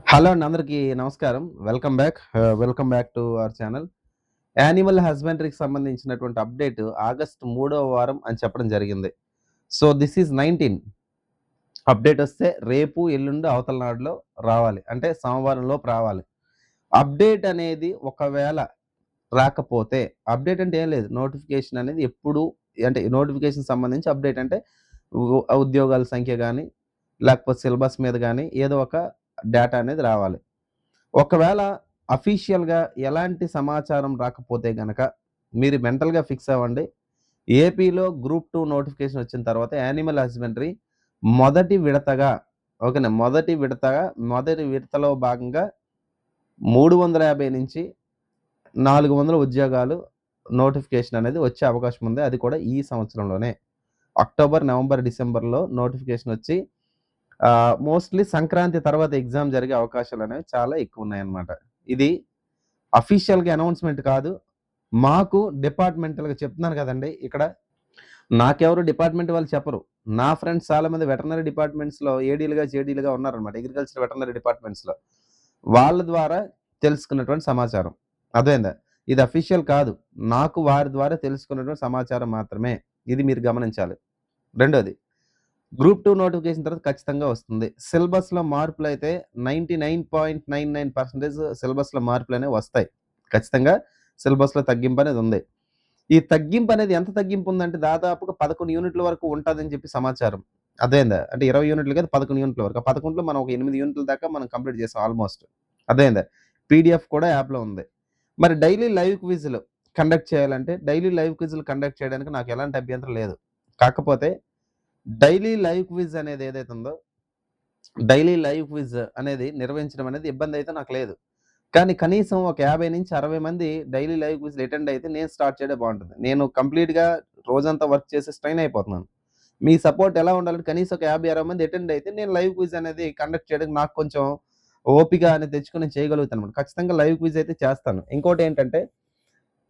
Hello అండి. అందరికీ నమస్కారం. Welcome back to our channel. Animal హస్బెండరీకి సంబంధించినటువంటి అప్డేట్ ఆగస్టు 3వ వారం అని చెప్పడం జరిగింది. సో, దిస్ ఈజ్ 19 అప్డేట్ వస్తే రేపు, ఎల్లుండి అవతల నాడులో రావాలి. అంటే సోమవారంలోపు రావాలి. అప్డేట్ అనేది ఒకవేళ రాకపోతే అప్డేట్ అంటే ఏం లేదు. నోటిఫికేషన్ అనేది ఎప్పుడు అంటే నోటిఫికేషన్ సంబంధించి అప్డేట్ అంటే ఉద్యోగాల సంఖ్య గాని, లేకపోతే సిలబస్ మీద గాని ఏదో ఒక డేటా అనేది రావాలి. ఒకవేళ అఫీషియల్‌గా ఎలాంటి సమాచారం రాకపోతే గనక, మీరు మెంటల్‌గా ఫిక్స్ అవ్వండి. ఏపీలో గ్రూప్ 2 నోటిఫికేషన్ వచ్చిన తర్వాత యానిమల్ హస్బెండరీ మొదటి విడతగా ఓకేనా. మొదటి విడతలో భాగంగా 350-400 ఉద్యోగాలు నోటిఫికేషన్ అనేది వచ్చే అవకాశం ఉంది. అది కూడా ఈ సంవత్సరంలోనే. అక్టోబర్, నవంబర్, డిసెంబర్‌లో నోటిఫికేషన్ వచ్చి మోస్ట్‌లీ సంక్రాంతి తర్వాత ఎగ్జామ్ జరిగే అవకాశాలనేవి చాలా ఎక్కువున్నాయన్నమాట. ఇది అఫీషియల్‌గా అనౌన్స్‌మెంట్ కాదు. మాకు డిపార్ట్‌మెంటల్‌గా చెప్తున్నాను కదండీ! ఇక్కడ నాకెవరు డిపార్ట్‌మెంట్ వాళ్ళు చెప్పరు. నా ఫ్రెండ్స్ చాలామంది వెటర్నరీ డిపార్ట్‌మెంట్స్‌లో ఏడీలుగా, జేడీలుగా ఉన్నారన్నమాట. అగ్రికల్చర్ వెటర్నరీ డిపార్ట్‌మెంట్స్‌లో. వాళ్ళ ద్వారా తెలుసుకున్నటువంటి సమాచారం. అర్థమైందా? ఇది అఫీషియల్ కాదు. నాకు వారి ద్వారా తెలుసుకున్నటువంటి సమాచారం మాత్రమే. ఇది మీరు గమనించాలి. రెండోది గ్రూప్ 2 నోటిఫికేషన్ తర్వాత ఖచ్చితంగా వస్తుంది. సిలబస్‌లో మార్పులైతే 99.99% సిలబస్‌లో మార్పులనేవి వస్తాయి. ఖచ్చితంగా సిలబస్‌లో తగ్గింపనేది ఉంది. ఈ తగ్గింపనేది ఎంత తగ్గింపుందంటే దాదాపుగా 11 యూనిట్ల వరకు ఉంటదని చెప్పి సమాచారం. అర్థమైందా? అంటే 20 యూనిట్లు కాదు 11 యూనిట్ల వరకు. ఆ 11లో మనం ఒక 8 యూనిట్ల దాకా మనం కంప్లీట్ చేసాం ఆల్‌మోస్ట్. అర్థమైందా? పీడీఎఫ్ కూడా యాప్‌లో ఉంది. మరి డైలీ లైవ్ క్విజ్‌లు కండక్ట్ చేయాలంటే డైలీ లైవ్ క్విజ్‌లు కండక్ట్ చేయడానికి నాకు ఎలాంటి అభ్యంతరం లేదు. కాకపోతే డైలీ లైవ్ క్విజ్ అనేది ఏదైతే ఉందో, డైలీ లైవ్ క్విజ్ అనేది నిర్వహించడం అనేది ఇబ్బందయితే నాకు లేదు. కానీ కనీసం ఒక 50-60 మంది డైలీ లైవ్ క్విజ్‌లు అటెండ్ అయితే నేను స్టార్ట్ చేయడం బావుంటది. నేను కంప్లీట్‌గా రోజంతా వర్క్ చేసి స్ట్రెయిన్ అయిపోతున్నాను. మీ సపోర్ట్ ఎలా ఉండాలంటే కనీసం ఒక 50-60 మంది అటెండ్ అయితే నేను లైవ్ క్విజ్ అనేది కండక్ట్ చేయడానికి నాకు కొంచెం ఓపిక అనేది తెచ్చుకొని నేను చేయగలుగుతానన్నమాట. ఖచ్చితంగా లైవ్ క్విజ్ అయితే చేస్తాను. ఇంకోటేంటంటే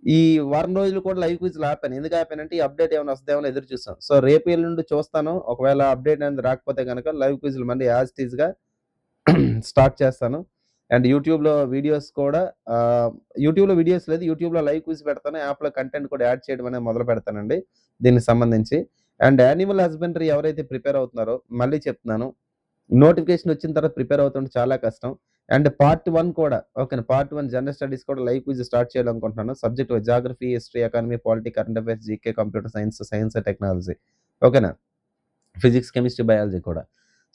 ఈ వారం రోజులు కూడా లైవ్ క్విజ్‌లు ఆపాను. ఎందుకు ఆపానంటే ఈ అప్‌డేట్ ఏమైనా వస్తదేమో అని ఎదురు చూసాను. సో, రేపు, ఎల్లుండి చూస్తాను. ఒకవేళ అప్‌డేట్ అనేది రాకపోతే గనక లైవ్ క్విజ్‌లు మళ్ళీ యాజ్ ఇట్ ఈస్‌గా స్టార్ట్ చేస్తాను. అండ్ యూట్యూబ్‌లో వీడియోస్ లేదు. యూట్యూబ్‌లో లైవ్ క్విజ్ పెడతాను. యాప్‌లో కంటెంట్ కూడా యాడ్ చేయడం అనేది మొదలు పెడతానండి దీనికి సంబంధించి. అండ్ యానిమల్ హస్బెండరీ ఎవరైతే ప్రిపేర్ అవుతున్నారో మళ్ళీ చెప్తున్నాను. నోటిఫికేషన్ వచ్చిన తర్వాత ప్రిపేర్ అవుతుంటే చాలా కష్టం. అండ్ పార్ట్ 1 కూడా ఓకేనా. పార్ట్ 1 జనరల్ స్టడీస్ కూడా లైవ్ క్విజ్ స్టార్ట్ చేయాలనుకుంటున్నాను. Subject wise geography, history, economy, polity, current affairs, GK, computer science, science and technology ఓకేనా. ఫిజిక్స్, కెమిస్ట్రీ, బయాలజీ కూడా.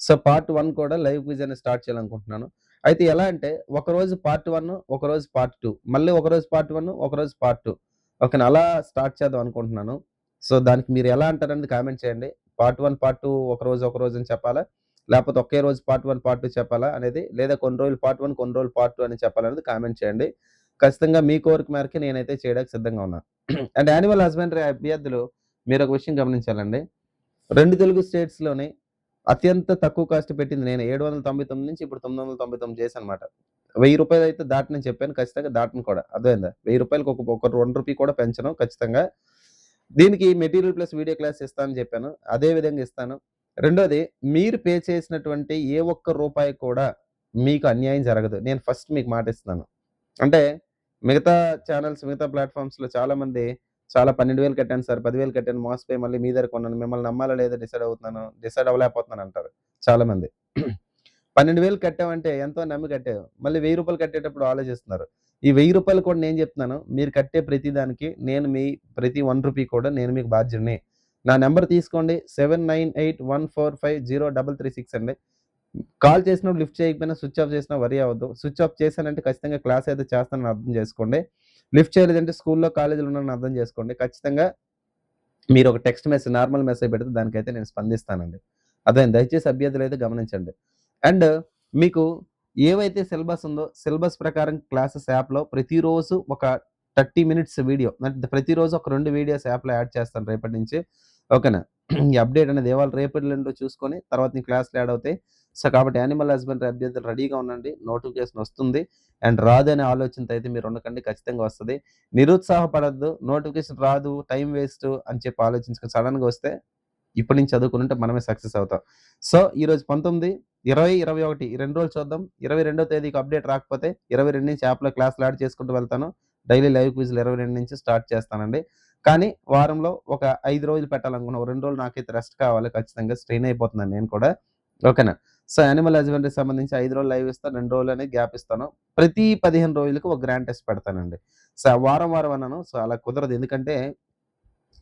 సో, పార్ట్ 1 కూడా లైవ్ క్విజ్ అనేది స్టార్ట్ చేయాలనుకుంటున్నాను. అయితే ఎలా అంటే ఒకరోజు పార్ట్ 1, ఒకరోజు పార్ట్ 2 మళ్ళీ ఒకరోజు పార్ట్ 1, ఒకరోజు పార్ట్ 2 ఓకేనా. అలా స్టార్ట్ చేద్దాం అనుకుంటున్నాను. సో, దానికి మీరు ఎలా అంటారనేది కామెంట్ చేయండి. పార్ట్ 1, పార్ట్ 2 ఒకరోజు అని చెప్పాలా? లేకపోతే ఒకే రోజు పార్ట్ 1, పార్ట్ 2 చెప్పాలా అనేది? లేదా కొన్ని రోజులు పార్ట్ 1, కొన్ని రోజులు పార్ట్ 2 అని చెప్పాలనేది కామెంట్ చేయండి. ఖచ్చితంగా మీ కోరిక మేరకే నేనైతే చేయడానికి సిద్ధంగా ఉన్నాను. అండ్ యానిమల్ హస్బెండరీ అభ్యర్థులు మీరొక విషయం గమనించాలండి. 2 తెలుగు స్టేట్స్‌లోని అత్యంత తక్కువ కాస్ట్ పెట్టింది నేనే. 799 నుంచి ఇప్పుడు 999 చేశానన్నమాట. రూ. 1000 అయితే దాటనని చెప్పాను. ఖచ్చితంగా దాటను కూడా. అర్థమైందా? రూ. 1000కి ఒక రూ. 1 కూడా పెంచను ఖచ్చితంగా. దీనికి మెటీరియల్ ప్లస్ వీడియో క్లాస్ ఇస్తానని చెప్పాను. అదే విధంగా ఇస్తాను. రెండోది మీరు పే చేసినటువంటి ఏ ఒక్క రూపాయి కూడా మీకు అన్యాయం జరగదు. నేను ఫస్ట్ మీకు మాటిస్తున్నాను. అంటే మిగతా ఛానెల్స్, మిగతా ప్లాట్‌ఫార్మ్స్‌లో చాలామంది చాలా 12,000 కట్టాను సార్, 10,000 కట్టాను, మోసపోయి మళ్ళీ మీ దగ్గర కొన్నాను. మిమ్మల్ని నమ్మాలా లేదా డిసైడ్ అవ్వలేకపోతున్నాను అంటారు చాలామంది. 12,000 కట్టామంటే ఎంతో నమ్మి కట్టావు. మళ్ళీ రూ. 1000 కట్టేటప్పుడు ఆలోచిస్తున్నారు. ఈ రూ. 1000 కూడా నేను చెప్తున్నాను. మీరు కట్టే ప్రతి దానికి నేను మీ ప్రతి రూ. 1 కూడా నేను మీకు బాధ్యుడిని. నా నంబర్ తీసుకోండి 7981450336 అండి. కాల్ చేసినప్పుడు లిఫ్ట్ చేయకపోయినా స్విచ్ ఆఫ్ చేసినా వరీ అవ్వద్దు. స్విచ్ ఆఫ్ చేశానంటే ఖచ్చితంగా క్లాస్ అయితే చేస్తానని అర్థం చేసుకోండి. లిఫ్ట్ చేయలేదంటే స్కూల్‌లో, కాలేజీలో ఉన్నానని అర్థం చేసుకోండి. ఖచ్చితంగా మీరు ఒక టెక్స్ట్ మెసేజ్, నార్మల్ మెసేజ్ పెడితే దానికైతే నేను స్పందిస్తానండి. అర్థమైందా? దయచేసి అభ్యర్థులైతే గమనించండి. అండ్ మీకు ఏవైతే సిలబస్ ఉందో, సిలబస్ ప్రకారం క్లాసెస్ యాప్‌లో ప్రతిరోజు ఒక 30 మినిట్స్ వీడియో అంటే ప్రతిరోజు ఒక 2 వీడియోస్ యాప్‌లో యాడ్ చేస్తాను రేపటి నుంచి. ఓకేనా? ఈ అప్డేట్ అనేది ఇవాళ రేపటి ఎల్లుండో చూసుకొని తర్వాత నీ క్లాస్‌లు యాడ్ అవుతాయి. సో, కాబట్టి యానిమల్ హస్బెండరీ అభ్యర్థులు రెడీగా ఉండండి. నోటిఫికేషన్ వస్తుంది. అండ్ రాదనే ఆలోచనతో అయితే మీరు ఉండకండి. ఖచ్చితంగా వస్తది. నిరుత్సాహపడొద్దు. నోటిఫికేషన్ రాదు, టైం వేస్టు అని చెప్పి ఆలోచించకండి. సడెన్‌గా వస్తే ఇప్పటి నుంచి చదువుకుంటే మనమే సక్సెస్ అవుతాం. సో, ఈరోజు 19, 20, 21 ఈ 2 రోజులు చూద్దాం. 22వ తేదీకి అప్డేట్ రాకపోతే 22 నుంచి యాప్‌లో క్లాస్‌లు యాడ్ చేసుకుంటూ వెళ్తాను. డైలీ లైవ్ క్విజ్‌లు 22 నుంచి స్టార్ట్ చేస్తానండి. కానీ వారంలో ఒక 5 రోజులు పెట్టాలనుకున్నా. ఒక 2 రోజులు నాకైతే రెస్ట్ కావాలి ఖచ్చితంగా. స్ట్రెయిన్ అయిపోతున్నాను నేను కూడా. ఓకేనా. సో, యానిమల్ హస్బెండరీకి సంబంధించి 5 రోజులు లైవ్ ఇస్తాను. 2 రోజులు అనేది గ్యాప్ ఇస్తాను. ప్రతి 15 రోజులకి ఒక గ్రాండ్ టెస్ట్ పెడతానండి. సో, వారం వారం అన్నాను. సో, అలా కుదరదు. ఎందుకంటే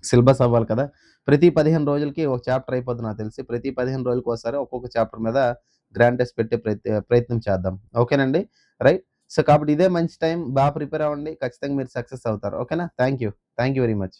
సిలబస్ అవ్వాలి కదా! ప్రతి 15 రోజులకి ఒక చాప్టర్ అయిపోద్ది నాకు తెలిసి. ప్రతి 15 రోజులకోసారి ఒక్కొక్క చాప్టర్ మీద గ్రాండ్ టెస్ట్ పెట్టే ప్రయత్నం చేద్దాం. ఓకేనండి. రైట్. సో, కాబట్టి ఇదే మంచి టైం. ప్రిపేర్ అవ్వండి. ఖచ్చితంగా మీరు సక్సెస్ అవుతారు. ఓకేనా. Thank you. Thank you very much.